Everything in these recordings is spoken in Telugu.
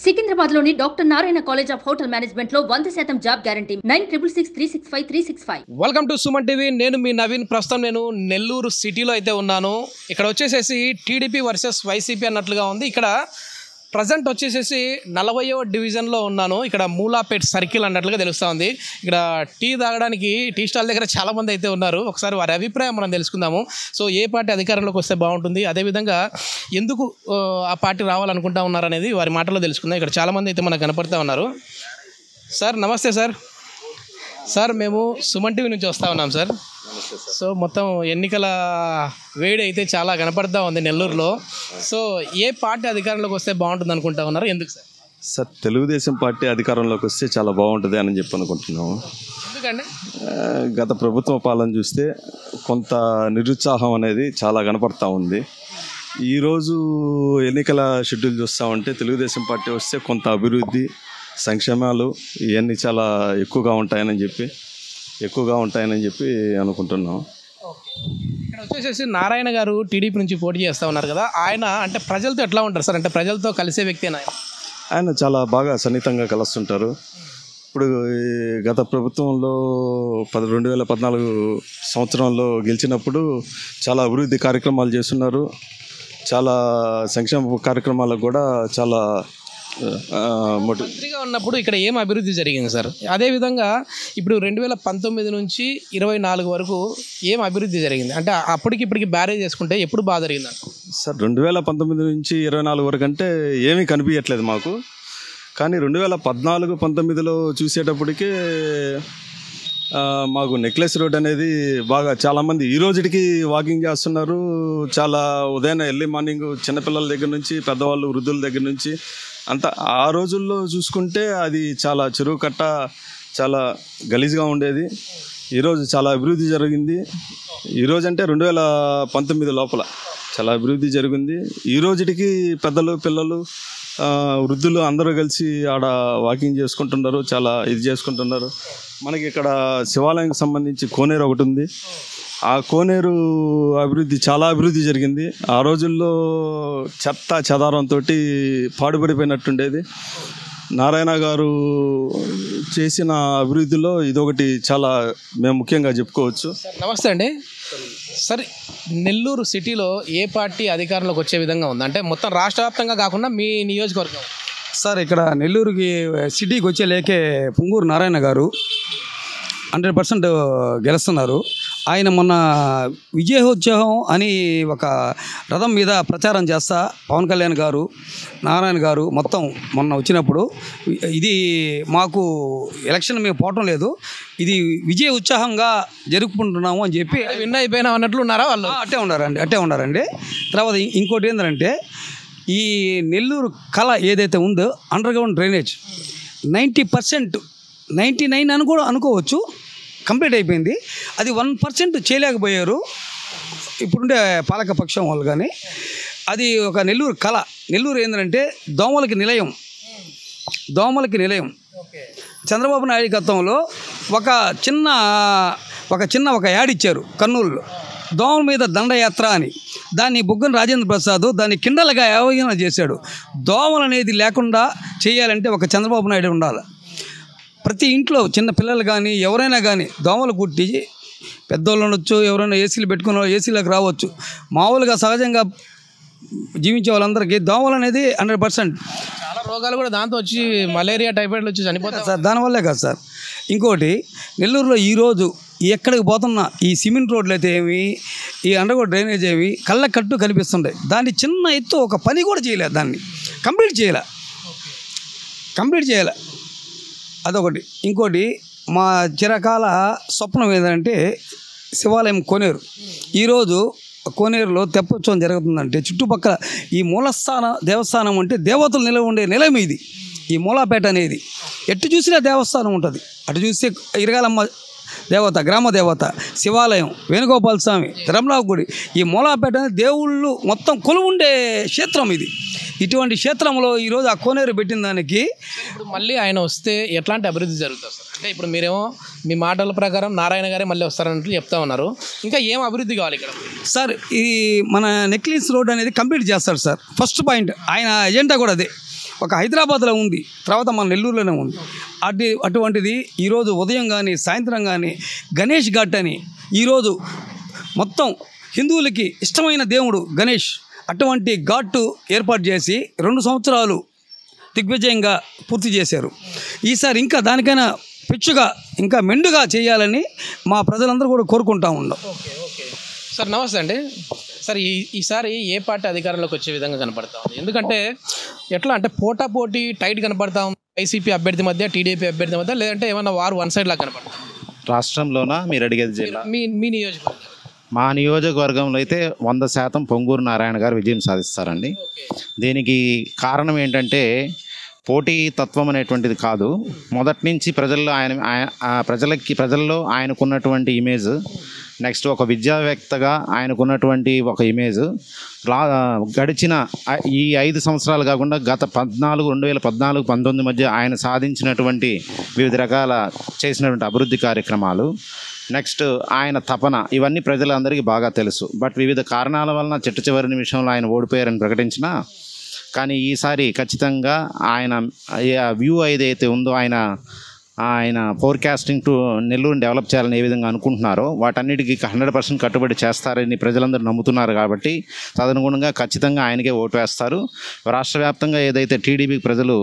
సికింద్రాబాద్లోని doctor Narayana college of hotel management లో 100% job guarantee 966365 welcome to Suman TV. నేను మీ నవీన్. ప్రస్తుతం నేను నెల్లూరు సిటీలో అయితే ఉన్నాను. ఇక్కడ వచ్చేసేసి టీడీపీ వర్సెస్ వైసీపీ అన్నట్లుగా ఉంది. ఇక్కడ ప్రజెంట్ వచ్చేసేసి 40వ డివిజన్లో ఉన్నాను. ఇక్కడ మూలాపేట్ సర్కిల్ అన్నట్లుగా తెలుస్తూ ఉంది. ఇక్కడ టీ తాగడానికి టీ స్టాల్ దగ్గర చాలామంది అయితే ఉన్నారు. ఒకసారి వారి అభిప్రాయం మనం తెలుసుకుందాము. సో ఏ పార్టీ అధికారంలోకి వస్తే బాగుంటుంది, అదేవిధంగా ఎందుకు ఆ పార్టీ రావాలనుకుంటా ఉన్నారు అనేది వారి మాటల్లో తెలుసుకుందాం. ఇక్కడ చాలామంది అయితే మనకు కనపడుతూ ఉన్నారు. సార్ నమస్తే సార్. సార్ మేము సుమన్ టీవీ నుంచి వస్తూ ఉన్నాం సార్. సో మొత్తం ఎన్నికల వేడి అయితే చాలా కనపడుతూ ఉంది నెల్లూరులో. సో ఏ పార్టీ అధికారంలోకి వస్తే బాగుంటుంది అనుకుంటా ఉన్నారు, ఎందుకు సార్? సార్ తెలుగుదేశం పార్టీ అధికారంలోకి వస్తే చాలా బాగుంటుంది అని చెప్పి అనుకుంటున్నాము. ఎందుకండి? గత ప్రభుత్వ పాలన చూస్తే కొంత నిరుత్సాహం అనేది చాలా కనపడతా ఉంది. ఈరోజు ఎన్నికల షెడ్యూల్ చూస్తూ ఉంటే తెలుగుదేశం పార్టీ వస్తే కొంత అభివృద్ధి సంక్షేమాలు ఇవన్నీ చాలా ఎక్కువగా ఉంటాయని చెప్పి అనుకుంటున్నాం. ఇక్కడ వచ్చేసేసి నారాయణ గారు టీడీపీ నుంచి పోటీ చేస్తూ ఉన్నారు కదా, ఆయన అంటే ప్రజలతో ఎట్లా ఉంటారు సార్? అంటే ప్రజలతో కలిసే వ్యక్తి ఆయన చాలా బాగా సన్నిహితంగా కలుస్తుంటారు. ఇప్పుడు గత ప్రభుత్వంలో 2014 సంవత్సరంలో గెలిచినప్పుడు చాలా అభివృద్ధి కార్యక్రమాలు చేస్తున్నారు. చాలా సంక్షేమ కార్యక్రమాలకు కూడా చాలా మంత్రిగా ఉన్నప్పుడు ఇక్కడ ఏం అభివృద్ధి జరిగింది సార్? అదేవిధంగా ఇప్పుడు 2019 నుంచి 24 వరకు ఏం అభివృద్ధి జరిగింది? అంటే అప్పటికి ఇప్పటికి బ్యారేజ్ చేసుకుంటే ఎప్పుడు బాగా జరిగింది సార్? 2019 నుంచి 24 వరకు అంటే ఏమీ కనిపించట్లేదు మాకు. కానీ 2014-19లో చూసేటప్పటికే మాకు నెక్లెస్ రోడ్ అనేది బాగా చాలామంది ఈ రోజుకి వాకింగ్ చేస్తున్నారు. చాలా ఉదయం ఎర్లీ మార్నింగ్ చిన్నపిల్లల దగ్గర నుంచి పెద్దవాళ్ళు వృద్ధుల దగ్గర నుంచి అంతా ఆ రోజుల్లో చూసుకుంటే అది చాలా చెరువు కట్ట చాలా గలీజ్గా ఉండేది. ఈరోజు చాలా అభివృద్ధి జరిగింది. ఈరోజు అంటే 2019 లోపల చాలా అభివృద్ధి జరిగింది. ఈ రోజుకి పెద్దలు పిల్లలు వృద్ధులు అందరూ కలిసి ఆడ వాకింగ్ చేసుకుంటున్నారు, చాలా ఇది చేసుకుంటున్నారు. మనకి ఇక్కడ శివాలయానికి సంబంధించి కోనేరు ఒకటి ఉంది. ఆ కోనేరు చాలా అభివృద్ధి జరిగింది. ఆ రోజుల్లో చెత్త చెదారంతో పాడుపడిపోయినట్టుండేది. నారాయణ గారు చేసిన అభివృద్ధిలో ఇదొకటి చాలా మేము ముఖ్యంగా చెప్పుకోవచ్చు. నమస్తే అండి. సరే, నెల్లూరు సిటీలో ఏ పార్టీ అధికారంలోకి వచ్చే విధంగా ఉంది? అంటే మొత్తం రాష్ట్ర వ్యాప్తంగా కాకుండా మీ నియోజకవర్గం. సార్ ఇక్కడ నెల్లూరుకి సిటీకి వచ్చే లేకే పొంగూరు నారాయణ గారు 100% గెలుస్తున్నారు. ఆయన మొన్న విజయోత్సవం అని ఒక రథం మీద ప్రచారం చేస్తా పవన్ కళ్యాణ్ గారు నారాయణ గారు మొత్తం మొన్న వచ్చినప్పుడు ఇది మాకు ఎలక్షన్ మేము పోవటం లేదు, ఇది విజయ ఉత్సాహంగా జరుపుకుంటున్నాము అని చెప్పి విన్ అయిపోయినా అన్నట్లు ఉన్నారా వాళ్ళు? అట్టే ఉన్నారండి. తర్వాత ఇంకోటి ఏంటంటే ఈ నెల్లూరు కళ ఏదైతే ఉందో అండర్ గ్రౌండ్ డ్రైనేజ్ 90%, 99 అని కూడా అనుకోవచ్చు, కంప్లీట్ అయిపోయింది. అది 1% చేయలేకపోయారు ఇప్పుడుండే పాలకపక్షం వాళ్ళు. కానీ అది ఒక నెల్లూరు కళ. నెల్లూరు ఏంటంటే దోమలకి నిలయం. చంద్రబాబు నాయకత్వంలో ఒక యాడ్ ఇచ్చారు కర్నూలులో, దోమల మీద దండయాత్ర అని. దాన్ని బుగ్గన రాజేంద్ర ప్రసాద్ దాన్ని కిండలుగా అవగాహన చేశాడు. దోమలు అనేది లేకుండా చేయాలంటే ఒక చంద్రబాబు నాయుడు ఉండాలి. ప్రతి ఇంట్లో చిన్న పిల్లలు కానీ ఎవరైనా కానీ దోమలు కుట్టి పెద్దోళ్ళు ఉండొచ్చు, ఎవరైనా ఏసీలు పెట్టుకున్న ఏసీలకు రావచ్చు. మామూలుగా సహజంగా జీవించే వాళ్ళందరికీ దోమలు అనేది 100%. చాలా రోగాలు కూడా దాంతో వచ్చి మలేరియా టైఫాయిడ్లు వచ్చి చనిపోతాయి సార్. దానివల్లే కాదు సార్. ఇంకోటి నెల్లూరులో ఈరోజు ఎక్కడికి పోతున్నా ఈ సిమెంట్ రోడ్లు అయితే ఏమి, ఈ అండర్గ్రౌండ్ డ్రైనేజ్ ఏమి కళ్ళ కట్టు కనిపిస్తుంటాయి. దాన్ని చిన్న ఎత్తు ఒక పని కూడా చేయలేదు, దాన్ని కంప్లీట్ చేయాలి. అదొకటి. ఇంకోటి మా చిరకాల స్వప్నం ఏంటంటే శివాలయం కోనేరు. ఈరోజు కోనేరులో తెప్పోత్సవం జరుగుతుందంటే చుట్టుపక్కల ఈ దేవస్థానం అంటే దేవతలు ఉండే నిలయం ఇది. ఈ మూలాపేట అనేది ఎటు చూసినా దేవస్థానం ఉంటుంది. అటు చూస్తే ఇరగాలమ్మ దేవత, గ్రామ దేవత, శివాలయం, వేణుగోపాల స్వామి, తిరుమల గుడి, ఈ మూలాపేట అనేది దేవుళ్ళు మొత్తం కొలువుండే క్షేత్రం ఇది. ఇటువంటి క్షేత్రంలో ఈరోజు ఆ కోనేరు పెట్టిన దానికి ఇప్పుడు మళ్ళీ ఆయన వస్తే ఎట్లాంటి అభివృద్ధి జరుగుతుంది సార్? అంటే ఇప్పుడు మీరేమో మీ మాటల ప్రకారం నారాయణ గారే మళ్ళీ వస్తారన్నట్లు చెప్తా ఉన్నారు. ఇంకా ఏం అభివృద్ధి కావాలి ఇక్కడ సార్? ఈ మన నెక్లెస్ రోడ్ అనేది కంప్లీట్ చేస్తారు సార్. ఫస్ట్ పాయింట్ ఆయన ఎజెండా కూడా అదే. ఒక హైదరాబాద్లో ఉంది, తర్వాత మన నెల్లూరులోనే ఉంది. అటువంటిది ఈరోజు ఉదయం కానీ సాయంత్రం కానీ గణేష్ ఘాట్ అని ఈరోజు మొత్తం హిందువులకి ఇష్టమైన దేవుడు గణేష్, అటువంటి ఘాటు ఏర్పాటు చేసి 2 సంవత్సరాలు దిగ్విజయంగా పూర్తి చేశారు. ఈసారి ఇంకా దానికైనా పిచ్చుగా ఇంకా మెండుగా చేయాలని మా ప్రజలందరూ కూడా కోరుకుంటా ఉన్నాం. ఓకే సార్, నమస్తే అండి. సార్ ఈసారి ఏ పార్టీ అధికారంలోకి వచ్చే విధంగా కనపడతా ఉంది? ఎందుకంటే ఎట్లా అంటే పోటాపోటీ టైట్ కనపడతా ఉంది వైసీపీ అభ్యర్థి మధ్య, టీడీపీ అభ్యర్థి మధ్య, లేదంటే ఏమన్నా వారు వన్ సైడ్ లాగా కనపడతా రాష్ట్రంలోనా మీరు అడిగేది జిల్లా? మీ నియోజకవర్గం? మా నియోజకవర్గంలో అయితే 100% పొంగూరు నారాయణ గారు విజయం సాధిస్తారండి. దీనికి కారణం ఏంటంటే పోటీ తత్వం అనేటువంటిది కాదు, మొదటి నుంచి ప్రజల్లో ఆయనకున్నటువంటి ఇమేజ్, నెక్స్ట్ ఒక విద్యావేత్తగా ఆయనకున్నటువంటి ఒక ఇమేజ్ గడిచిన ఈ 5 సంవత్సరాలు కాకుండా గత 2014-19 మధ్య ఆయన సాధించినటువంటి వివిధ రకాల చేసినటువంటి అభివృద్ధి కార్యక్రమాలు, నెక్స్ట్ ఆయన తపన, ఇవన్నీ ప్రజలందరికీ బాగా తెలుసు. బట్ వివిధ కారణాల వలన చిట్ట చివరి నిమిషంలో ఆయన ఓడిపోయారని ప్రకటించినా కానీ ఈసారి ఖచ్చితంగా ఆయన వ్యూ ఏదైతే ఉందో ఆయన ఫోర్కాస్టింగ్ టు నెల్లూరుని డెవలప్ చేయాలని ఏ విధంగా అనుకుంటున్నారో వాటన్నిటికీ 100% కట్టుబడి చేస్తారని ప్రజలందరూ నమ్ముతున్నారు. కాబట్టి తదనుగుణంగా ఖచ్చితంగా ఆయనకే ఓటు వేస్తారు. రాష్ట్ర వ్యాప్తంగా ఏదైతే టీడీపీకి ప్రజలు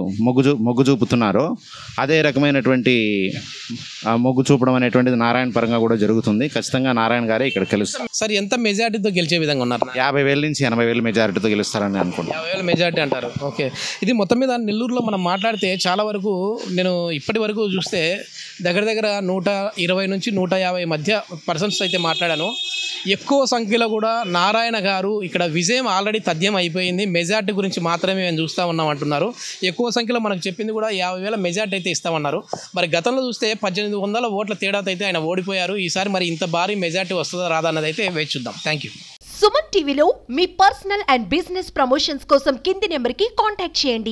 మొగ్గు చూపుతున్నారో అదే రకమైనటువంటి మొగ్గు చూపడం అనేటువంటిది నారాయణ పరంగా కూడా జరుగుతుంది. ఖచ్చితంగా నారాయణ గారే ఇక్కడ గెలుస్తారు. సార్, ఎంత మెజార్టీతో గెలిచే విధంగా ఉన్నారు? 50,000 నుంచి 80,000 మెజారిటీతో గెలుస్తారని అనుకుంటున్నాను. 50,000 మెజార్టీ అంటారు. ఓకే, ఇది మొత్తం మీద నెల్లూరులో మనం మాట్లాడితే చాలా వరకు నేను ఇప్పటి వరకు చూస్తే దగ్గర 120 నుంచి 150 మధ్య పర్సన్స్ అయితే మాట్లాడాను. ఎక్కువ సంఖ్యలో కూడా నారాయణ గారు ఇక్కడ విజయం ఆల్రెడీ తథ్యం అయిపోయింది, మెజార్టీ గురించి మాత్రమే మేము చూస్తూ ఉన్నాం అంటున్నారు. ఎక్కువ సంఖ్యలో మనకు చెప్పింది కూడా 50,000 మెజార్టీ అయితే ఇస్తామన్నారు. మరి గతంలో చూస్తే 1800 ఓట్ల తేడాతో అయితే ఆయన ఓడిపోయారు. ఈసారి మరి ఇంత భారీ మెజార్టీ వస్తుందా రాదా అన్నది అయితే వేచి చూద్దాం. Thank you. సుమన్ టీవీలో మీ పర్సనల్ అండ్ బిజినెస్ ప్రమోషన్స్ కోసం కింది నెంబర్కి కాంటాక్ట్ చేయండి.